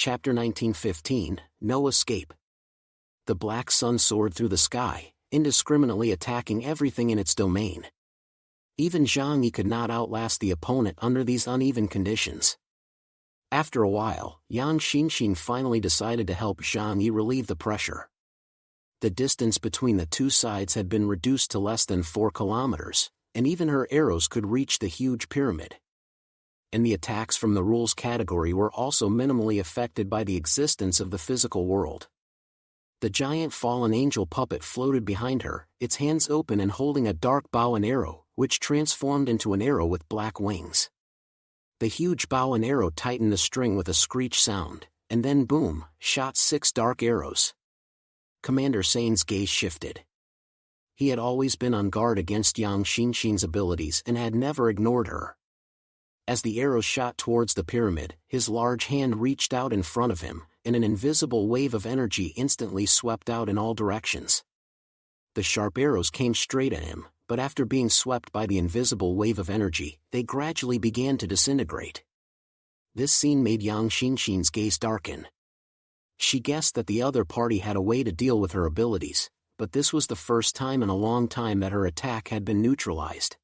Chapter 1915, No Escape. The black sun soared through the sky, indiscriminately attacking everything in its domain. Even Jang Yi could not outlast the opponent under these uneven conditions. After a while, Yang Xinxin finally decided to help Jang Yi relieve the pressure. The distance between the two sides had been reduced to less than 4 kilometers, and even her arrows could reach the huge pyramid. And the attacks from the rules category were also minimally affected by the existence of the physical world. The giant fallen angel puppet floated behind her, its hands open and holding a dark bow and arrow, which transformed into an arrow with black wings. The huge bow and arrow tightened the string with a screech sound, and then boom, shot 6 dark arrows. Commander Seain's gaze shifted. He had always been on guard against Yang Xinxin's abilities and had never ignored her. As the arrows shot towards the pyramid, his large hand reached out in front of him, and an invisible wave of energy instantly swept out in all directions. The sharp arrows came straight at him, but after being swept by the invisible wave of energy, they gradually began to disintegrate. This scene made Yang Xinxin's gaze darken. She guessed that the other party had a way to deal with her abilities, but this was the first time in a long time that her attack had been neutralized.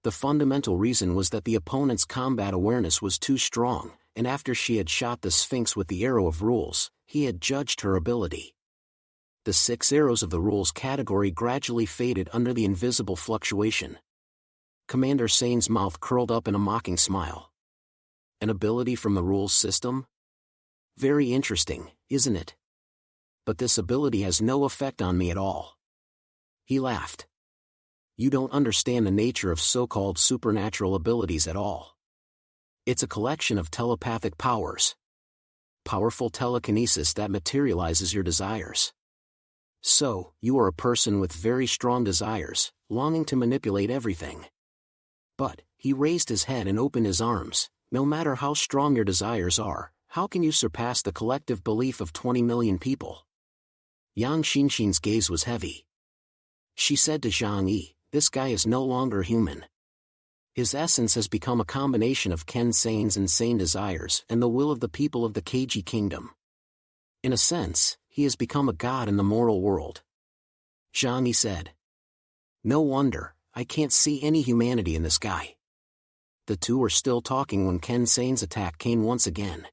The fundamental reason was that the opponent's combat awareness was too strong, and after she had shot the Sphinx with the arrow of rules, he had judged her ability. The 6 arrows of the rules category gradually faded under the invisible fluctuation. Commander Seain's mouth curled up in a mocking smile. An ability from the rules system? Very interesting, isn't it? But this ability has no effect on me at all. He laughed. You don't understand the nature of so-called supernatural abilities at all. It's a collection of telepathic powers. Powerful telekinesis that materializes your desires. So, you are a person with very strong desires, longing to manipulate everything. But, he raised his head and opened his arms, no matter how strong your desires are, how can you surpass the collective belief of 20 million people? Yang Xinxin's gaze was heavy. She said to Jang Yi, this guy is no longer human. His essence has become a combination of Ken Seain's insane desires and the will of the people of the Keiji Kingdom. In a sense, he has become a god in the moral world. Jang Yi said. No wonder, I can't see any humanity in this guy. The two were still talking when Ken Seain's attack came once again.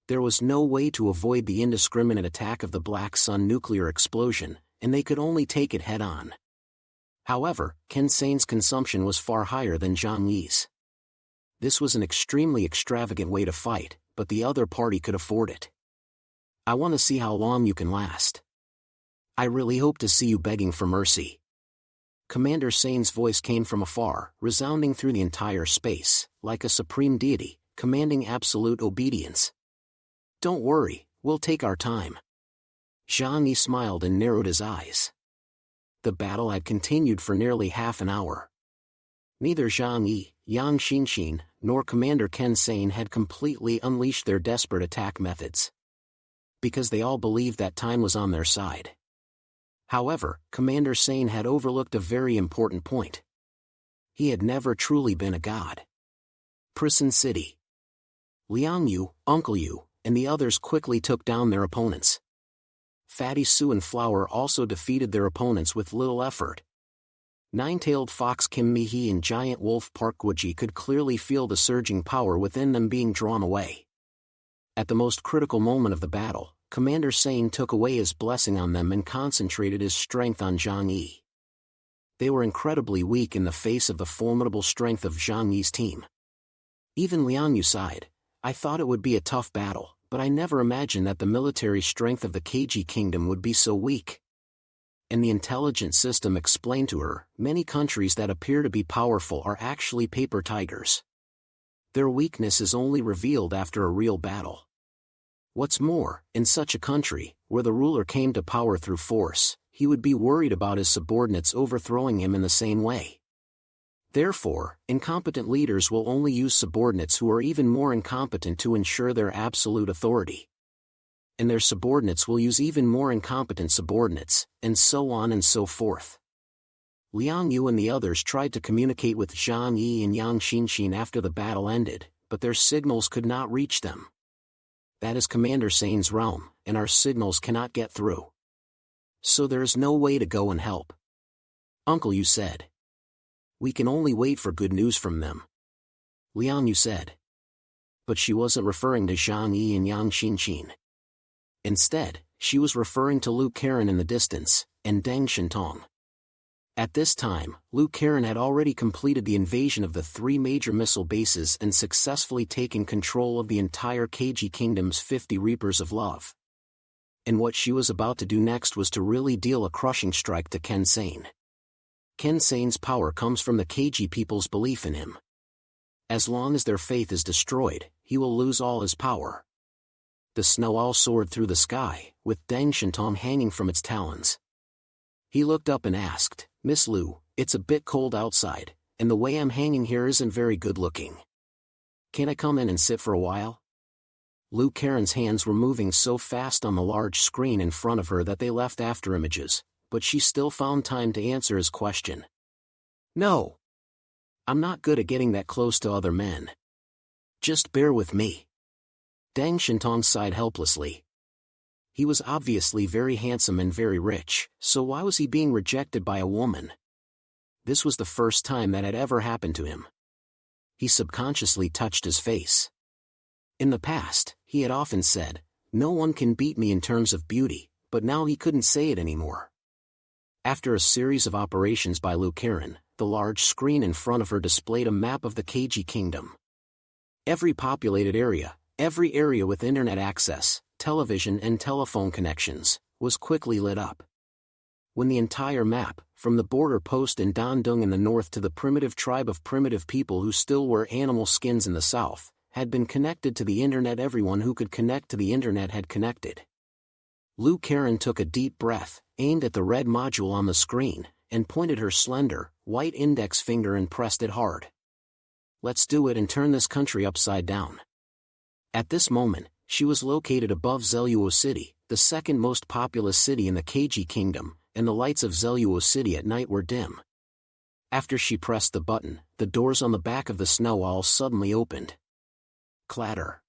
There was no way to avoid the indiscriminate attack of the Black Sun nuclear explosion, and they could only take it head-on. However, Ken Seain's consumption was far higher than Jang Yi's. This was an extremely extravagant way to fight, but the other party could afford it. I want to see how long you can last. I really hope to see you begging for mercy. Commander Seain's voice came from afar, resounding through the entire space, like a supreme deity, commanding absolute obedience. Don't worry, we'll take our time. Jang Yi smiled and narrowed his eyes. The battle had continued for nearly half an hour. Neither Jang Yi, Yang Xinxin, nor Commander Ken Seain had completely unleashed their desperate attack methods. Because they all believed that time was on their side. However, Commander Seain had overlooked a very important point. He had never truly been a god. Prison City. Liang Yu, Uncle Yu, and the others quickly took down their opponents. Fatty Sue and Flower also defeated their opponents with little effort. Nine-tailed fox Kim Mi-hee and giant wolf Park Guoji could clearly feel the surging power within them being drawn away. At the most critical moment of the battle, Commander Seain took away his blessing on them and concentrated his strength on Jang Yi. They were incredibly weak in the face of the formidable strength of Jang Yi's team. Even Liang Yu sighed. I thought it would be a tough battle, but I never imagined that the military strength of the Keiji Kingdom would be so weak. And the intelligence system explained to her, many countries that appear to be powerful are actually paper tigers. Their weakness is only revealed after a real battle. What's more, in such a country, where the ruler came to power through force, he would be worried about his subordinates overthrowing him in the same way. Therefore, incompetent leaders will only use subordinates who are even more incompetent to ensure their absolute authority. And their subordinates will use even more incompetent subordinates, and so on and so forth. Liang Yu and the others tried to communicate with Jang Yi and Yang Xinxin after the battle ended, but their signals could not reach them. That is Commander Seain's realm, and our signals cannot get through. So there is no way to go and help. Uncle Yu said. We can only wait for good news from them. Liang Yu said. But she wasn't referring to Jang Yi and Yang Xinqin. Instead, she was referring to Lu Karen in the distance, and Deng Shintong. At this time, Lu Karen had already completed the invasion of the 3 major missile bases and successfully taken control of the entire KG Kingdom's 50 Reapers of Love. And what she was about to do next was to really deal a crushing strike to Ken Seain. Ken Seain's power comes from the KG people's belief in him. As long as their faith is destroyed, he will lose all his power. The snow owl soared through the sky, with Deng Shintong hanging from its talons. He looked up and asked, Miss Lu, it's a bit cold outside, and the way I'm hanging here isn't very good looking. Can I come in and sit for a while? Lu Karen's hands were moving so fast on the large screen in front of her that they left after images, but she still found time to answer his question. No. I'm not good at getting that close to other men. Just bear with me. Deng Shintong sighed helplessly. He was obviously very handsome and very rich, so why was he being rejected by a woman? This was the first time that had ever happened to him. He subconsciously touched his face. In the past, he had often said, no one can beat me in terms of beauty, but now he couldn't say it anymore. After a series of operations by Lu Karen, the large screen in front of her displayed a map of the KG Kingdom. Every populated area, every area with internet access, television and telephone connections, was quickly lit up. When the entire map, from the border post in Dandong in the north to the primitive tribe of primitive people who still wear animal skins in the south, had been connected to the internet, everyone who could connect to the internet had connected. Lu Karen took a deep breath, aimed at the red module on the screen, and pointed her slender, white index finger and pressed it hard. Let's do it and turn this country upside down. At this moment, she was located above Zeluo City, the second most populous city in the KG Kingdom, and the lights of Zeluo City at night were dim. After she pressed the button, the doors on the back of the snow owl suddenly opened. Clatter.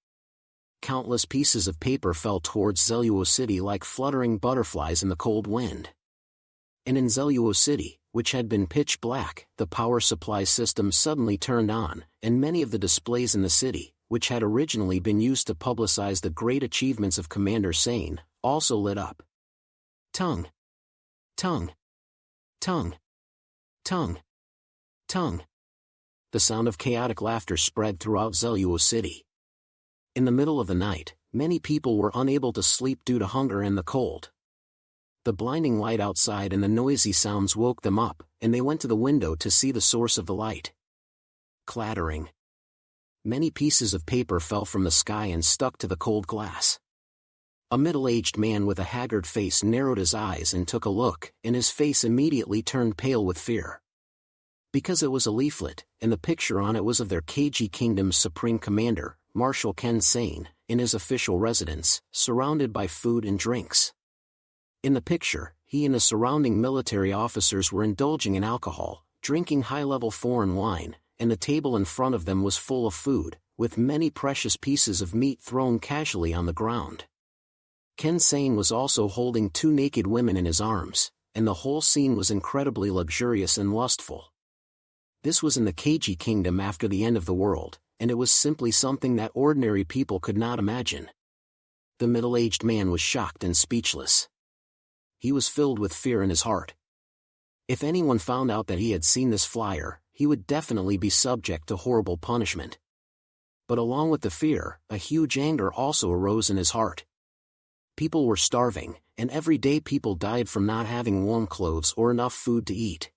Countless pieces of paper fell towards Zeluo City like fluttering butterflies in the cold wind. And in Zeluo City, which had been pitch black, the power supply system suddenly turned on, and many of the displays in the city, which had originally been used to publicize the great achievements of Commander Seain, also lit up. Tongue. Tongue. Tongue. Tongue. Tongue. The sound of chaotic laughter spread throughout Zeluo City. In the middle of the night, many people were unable to sleep due to hunger and the cold. The blinding light outside and the noisy sounds woke them up, and they went to the window to see the source of the light. Clattering. Many pieces of paper fell from the sky and stuck to the cold glass. A middle-aged man with a haggard face narrowed his eyes and took a look, and his face immediately turned pale with fear. Because it was a leaflet, and the picture on it was of their KG Kingdom's Supreme Commander, Marshal Ken Seain, in his official residence, surrounded by food and drinks. In the picture, he and the surrounding military officers were indulging in alcohol, drinking high-level foreign wine, and the table in front of them was full of food, with many precious pieces of meat thrown casually on the ground. Ken Seain was also holding 2 naked women in his arms, and the whole scene was incredibly luxurious and lustful. This was in the KG Kingdom after the end of the world, and it was simply something that ordinary people could not imagine. The middle-aged man was shocked and speechless. He was filled with fear in his heart. If anyone found out that he had seen this flyer, he would definitely be subject to horrible punishment. But along with the fear, a huge anger also arose in his heart. People were starving, and every day people died from not having warm clothes or enough food to eat.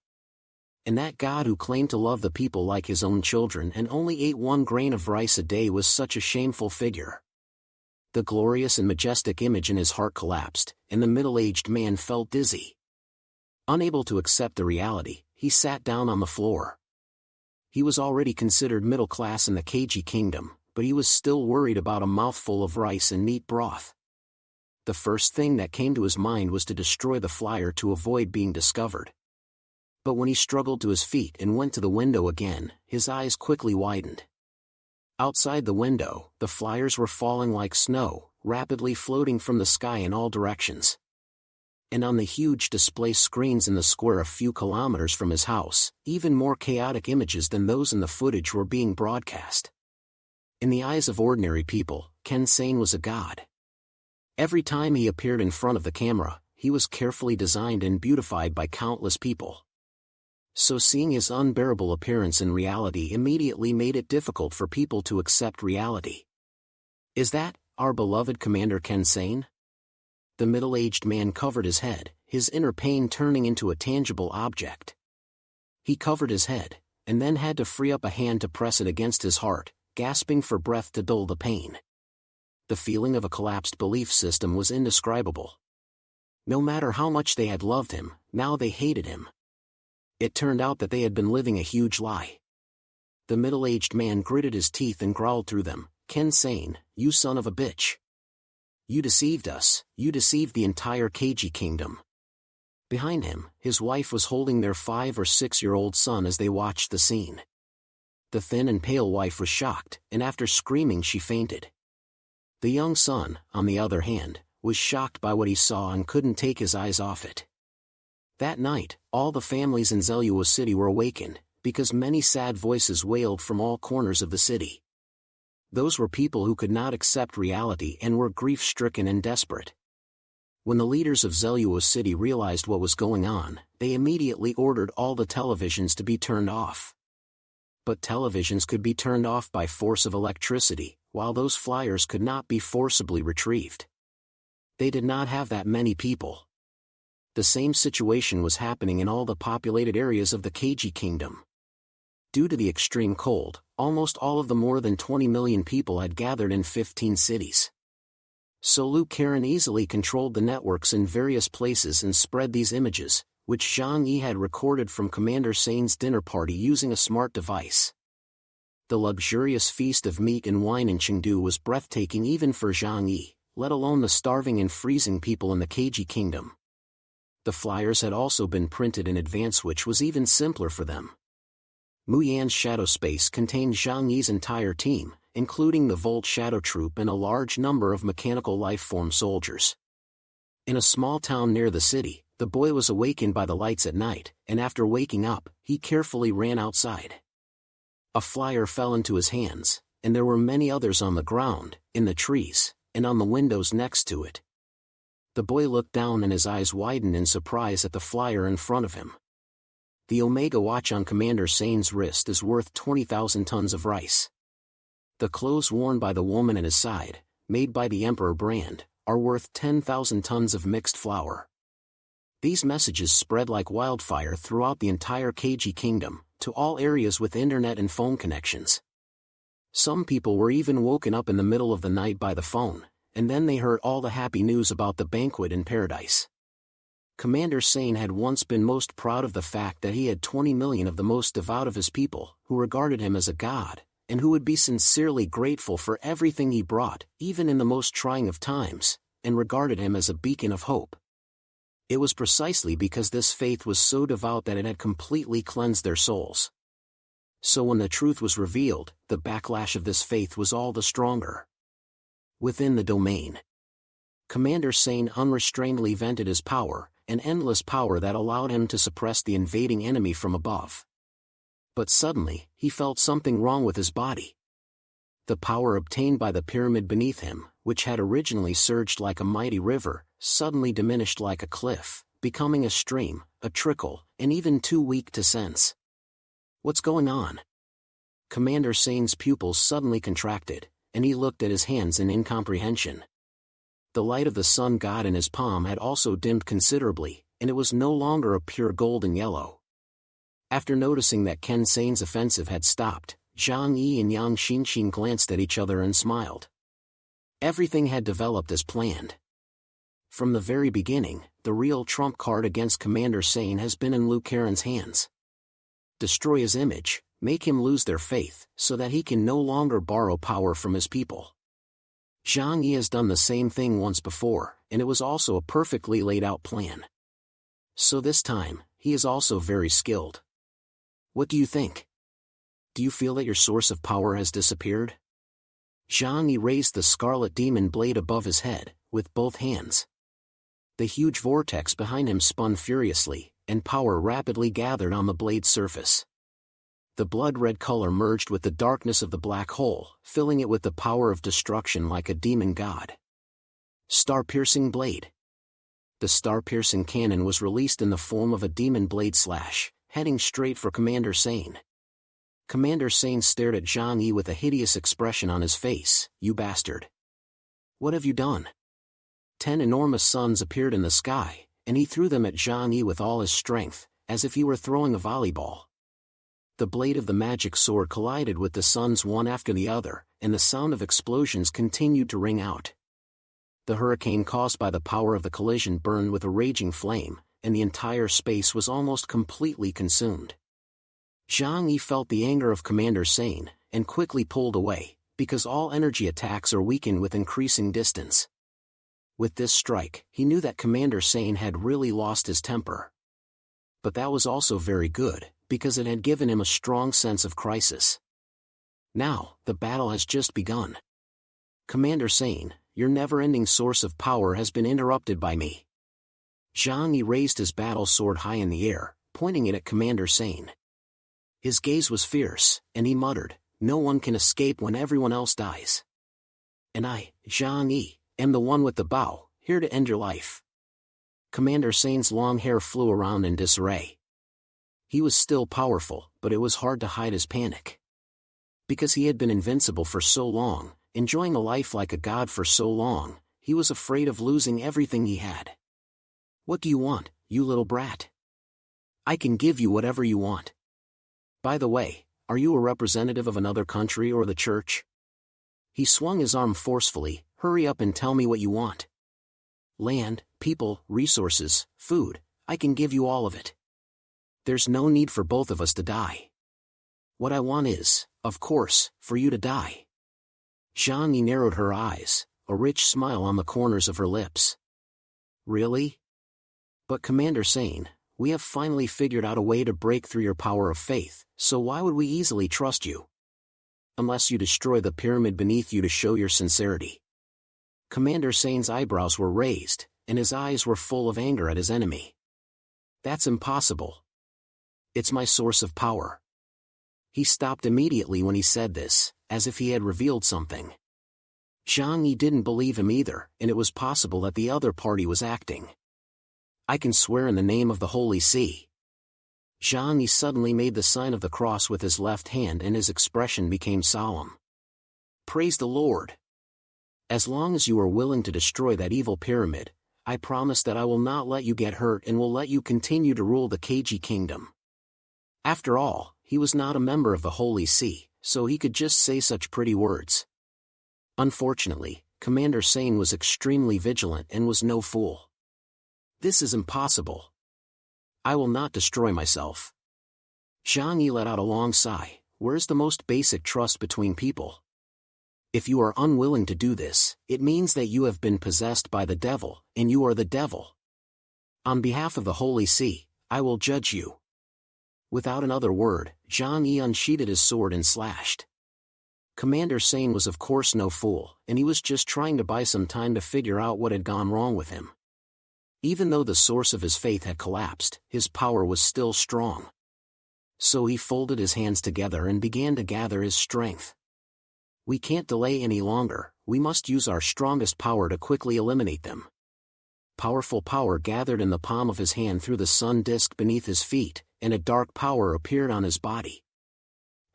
And that God who claimed to love the people like his own children and only ate 1 grain of rice a day was such a shameful figure. The glorious and majestic image in his heart collapsed, and the middle-aged man felt dizzy. Unable to accept the reality, he sat down on the floor. He was already considered middle class in the KG Kingdom, but he was still worried about a mouthful of rice and meat broth. The first thing that came to his mind was to destroy the flyer to avoid being discovered. But when he struggled to his feet and went to the window again, his eyes quickly widened. Outside the window, the flyers were falling like snow, rapidly floating from the sky in all directions. And on the huge display screens in the square a few kilometers from his house, even more chaotic images than those in the footage were being broadcast. In the eyes of ordinary people, Seain was a god. Every time he appeared in front of the camera, he was carefully designed and beautified by countless people. So seeing his unbearable appearance in reality immediately made it difficult for people to accept reality. Is that our beloved Commander Seain? The middle-aged man covered his head, his inner pain turning into a tangible object. He covered his head, and then had to free up a hand to press it against his heart, gasping for breath to dull the pain. The feeling of a collapsed belief system was indescribable. No matter how much they had loved him, now they hated him. It turned out that they had been living a huge lie. The middle-aged man gritted his teeth and growled through them, "Seain, you son of a bitch. You deceived us, you deceived the entire KG kingdom." Behind him, his wife was holding their 5 or 6-year-old son as they watched the scene. The thin and pale wife was shocked, and after screaming she fainted. The young son, on the other hand, was shocked by what he saw and couldn't take his eyes off it. That night, all the families in Zelua City were awakened, because many sad voices wailed from all corners of the city. Those were people who could not accept reality and were grief-stricken and desperate. When the leaders of Zelua City realized what was going on, they immediately ordered all the televisions to be turned off. But televisions could be turned off by force of electricity, while those flyers could not be forcibly retrieved. They did not have that many people. The same situation was happening in all the populated areas of the KG kingdom. Due to the extreme cold, almost all of the more than 20 million people had gathered in 15 cities. So Liu Karen easily controlled the networks in various places and spread these images, which Jang Yi had recorded from Commander Seain's dinner party using a smart device. The luxurious feast of meat and wine in Chengdu was breathtaking even for Jang Yi, let alone the starving and freezing people in the KG kingdom. The flyers had also been printed in advance, which was even simpler for them. Mu Yan's shadow space contained Jang Yi's entire team, including the Volt Shadow Troop and a large number of mechanical life-form soldiers. In a small town near the city, the boy was awakened by the lights at night, and after waking up, he carefully ran outside. A flyer fell into his hands, and there were many others on the ground, in the trees, and on the windows next to it. The boy looked down and his eyes widened in surprise at the flyer in front of him. The Omega watch on Commander Seain's wrist is worth 20,000 tons of rice. The clothes worn by the woman at his side, made by the Emperor brand, are worth 10,000 tons of mixed flour. These messages spread like wildfire throughout the entire KG kingdom, to all areas with internet and phone connections. Some people were even woken up in the middle of the night by the phone, and then they heard all the happy news about the banquet in paradise. Commander Seain had once been most proud of the fact that he had 20 million of the most devout of his people, who regarded him as a god, and who would be sincerely grateful for everything he brought, even in the most trying of times, and regarded him as a beacon of hope. It was precisely because this faith was so devout that it had completely cleansed their souls. So when the truth was revealed, the backlash of this faith was all the stronger. Within the domain, Commander Seain unrestrainedly vented his power, an endless power that allowed him to suppress the invading enemy from above. But suddenly, he felt something wrong with his body. The power obtained by the pyramid beneath him, which had originally surged like a mighty river, suddenly diminished like a cliff, becoming a stream, a trickle, and even too weak to sense. What's going on? Commander Seain's pupils suddenly contracted, and he looked at his hands in incomprehension. The light of the sun god in his palm had also dimmed considerably, and it was no longer a pure golden yellow. After noticing that Seain's offensive had stopped, Jang Yi and Yang Xinxin glanced at each other and smiled. Everything had developed as planned. From the very beginning, the real trump card against Commander Seain has been in Liu Karen's hands. Destroy his image, make him lose their faith, so that he can no longer borrow power from his people. Jang Yi has done the same thing once before, and it was also a perfectly laid out plan. So this time, he is also very skilled. What do you think? Do you feel that your source of power has disappeared? Jang Yi raised the scarlet demon blade above his head, with both hands. The huge vortex behind him spun furiously, and power rapidly gathered on the blade's surface. The blood-red color merged with the darkness of the black hole, filling it with the power of destruction like a demon god. Star-piercing blade. The star-piercing cannon was released in the form of a demon blade slash, heading straight for Commander Seain. Commander Seain stared at Jang Yi with a hideous expression on his face. "You bastard. What have you done?" 10 enormous suns appeared in the sky, and he threw them at Jang Yi with all his strength, as if he were throwing a volleyball. The blade of the magic sword collided with the suns one after the other, and the sound of explosions continued to ring out. The hurricane caused by the power of the collision burned with a raging flame, and the entire space was almost completely consumed. Jang Yi felt the anger of Commander Seain, and quickly pulled away, because all energy attacks are weakened with increasing distance. With this strike, he knew that Commander Seain had really lost his temper. But that was also very good, because it had given him a strong sense of crisis. Now, the battle has just begun. Commander Seain, your never-ending source of power has been interrupted by me. Jang Yi raised his battle sword high in the air, pointing it at Commander Seain. His gaze was fierce, and he muttered, "No one can escape when everyone else dies. And I, Jang Yi, am the one with the bow, here to end your life." Commander Seain's long hair flew around in disarray. He was still powerful, but it was hard to hide his panic. Because he had been invincible for so long, enjoying a life like a god for so long, he was afraid of losing everything he had. "What do you want, you little brat? I can give you whatever you want. By the way, are you a representative of another country or the church?" He swung his arm forcefully. "Hurry up and tell me what you want. Land, people, resources, food, I can give you all of it. There's no need for both of us to die. What I want is, of course, for you to die." Jang Yi narrowed her eyes, a rich smile on the corners of her lips. "Really? But Commander Seain, we have finally figured out a way to break through your power of faith, so why would we easily trust you? Unless you destroy the pyramid beneath you to show your sincerity." Commander Seain's eyebrows were raised, and his eyes were full of anger at his enemy. "That's impossible. It's my source of power." He stopped immediately when he said this, as if he had revealed something. Jang Yi didn't believe him either, and it was possible that the other party was acting. "I can swear in the name of the Holy See." Jang Yi suddenly made the sign of the cross with his left hand and his expression became solemn. "Praise the Lord. As long as you are willing to destroy that evil pyramid, I promise that I will not let you get hurt and will let you continue to rule the KG kingdom." After all, he was not a member of the Holy See, so he could just say such pretty words. Unfortunately, Commander Seain was extremely vigilant and was no fool. "This is impossible. I will not destroy myself." Jang Yi let out a long sigh. Where's the most basic trust between people? If you are unwilling to do this, it means that you have been possessed by the devil, and you are the devil. On behalf of the Holy See, I will judge you. Without another word, Jang Yi unsheathed his sword and slashed. Commander Seain was of course no fool, and he was just trying to buy some time to figure out what had gone wrong with him. Even though the source of his faith had collapsed, his power was still strong. So he folded his hands together and began to gather his strength. "We can't delay any longer, we must use our strongest power to quickly eliminate them." Powerful power gathered in the palm of his hand through the sun disk beneath his feet, and a dark power appeared on his body.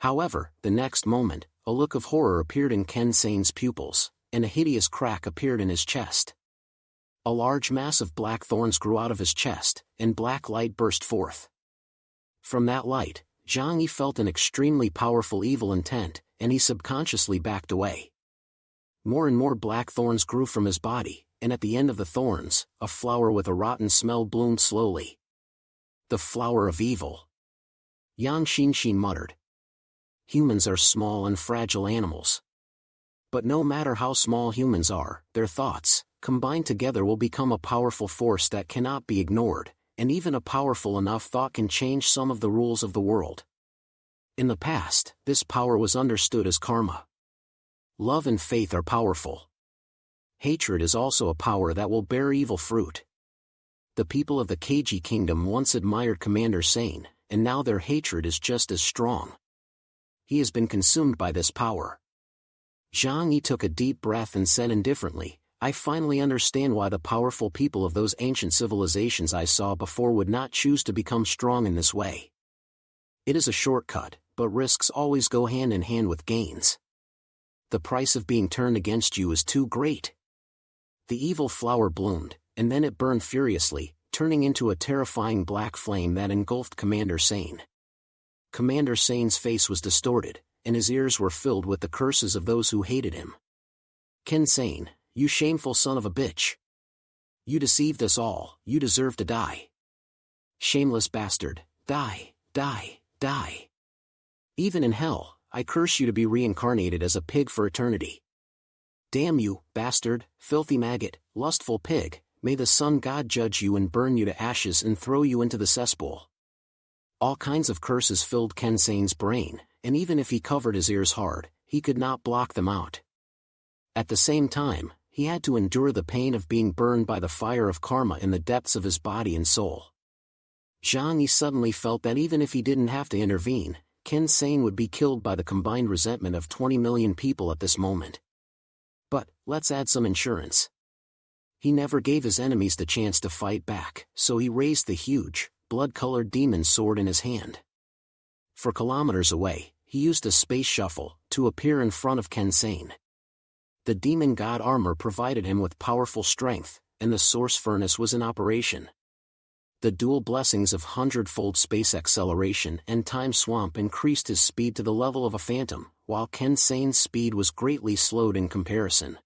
However, the next moment, a look of horror appeared in Ken Sein's pupils, and a hideous crack appeared in his chest. A large mass of black thorns grew out of his chest, and black light burst forth. From that light, Jang Yi felt an extremely powerful evil intent, and he subconsciously backed away. More and more black thorns grew from his body, and at the end of the thorns, a flower with a rotten smell bloomed slowly. "The flower of evil," Yang Xinshin muttered. "Humans are small and fragile animals. But no matter how small humans are, their thoughts, combined together will become a powerful force that cannot be ignored, and even a powerful enough thought can change some of the rules of the world. In the past, this power was understood as karma. Love and faith are powerful. Hatred is also a power that will bear evil fruit. The people of the Keiji kingdom once admired Commander Seain, and now their hatred is just as strong. He has been consumed by this power. Jang Yi took a deep breath and said indifferently, I finally understand why the powerful people of those ancient civilizations I saw before would not choose to become strong in this way. It is a shortcut, but risks always go hand in hand with gains. The price of being turned against you is too great. The evil flower bloomed, and then it burned furiously, turning into a terrifying black flame that engulfed Commander Seain. Commander Seain's face was distorted, and his ears were filled with the curses of those who hated him. Ken Seain, you shameful son of a bitch! You deceived us all, you deserve to die. Shameless bastard, die, die, die. Even in hell, I curse you to be reincarnated as a pig for eternity. Damn you, bastard, filthy maggot, lustful pig, may the sun god judge you and burn you to ashes and throw you into the cesspool. All kinds of curses filled Ken Sein's brain, and even if he covered his ears hard, he could not block them out. At the same time, he had to endure the pain of being burned by the fire of karma in the depths of his body and soul. Jang Yi suddenly felt that even if he didn't have to intervene, Ken Sein would be killed by the combined resentment of 20 million people at this moment. But, let's add some insurance. He never gave his enemies the chance to fight back, so he raised the huge, blood-colored demon sword in his hand. For kilometers away, he used a space shuffle to appear in front of Ken Sein. The demon god armor provided him with powerful strength, and the source furnace was in operation. The dual blessings of hundredfold space acceleration and time swamp increased his speed to the level of a phantom, while Ken Sein's speed was greatly slowed in comparison.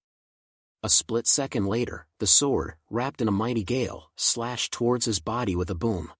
A split second later, the sword, wrapped in a mighty gale, slashed towards his body with a boom.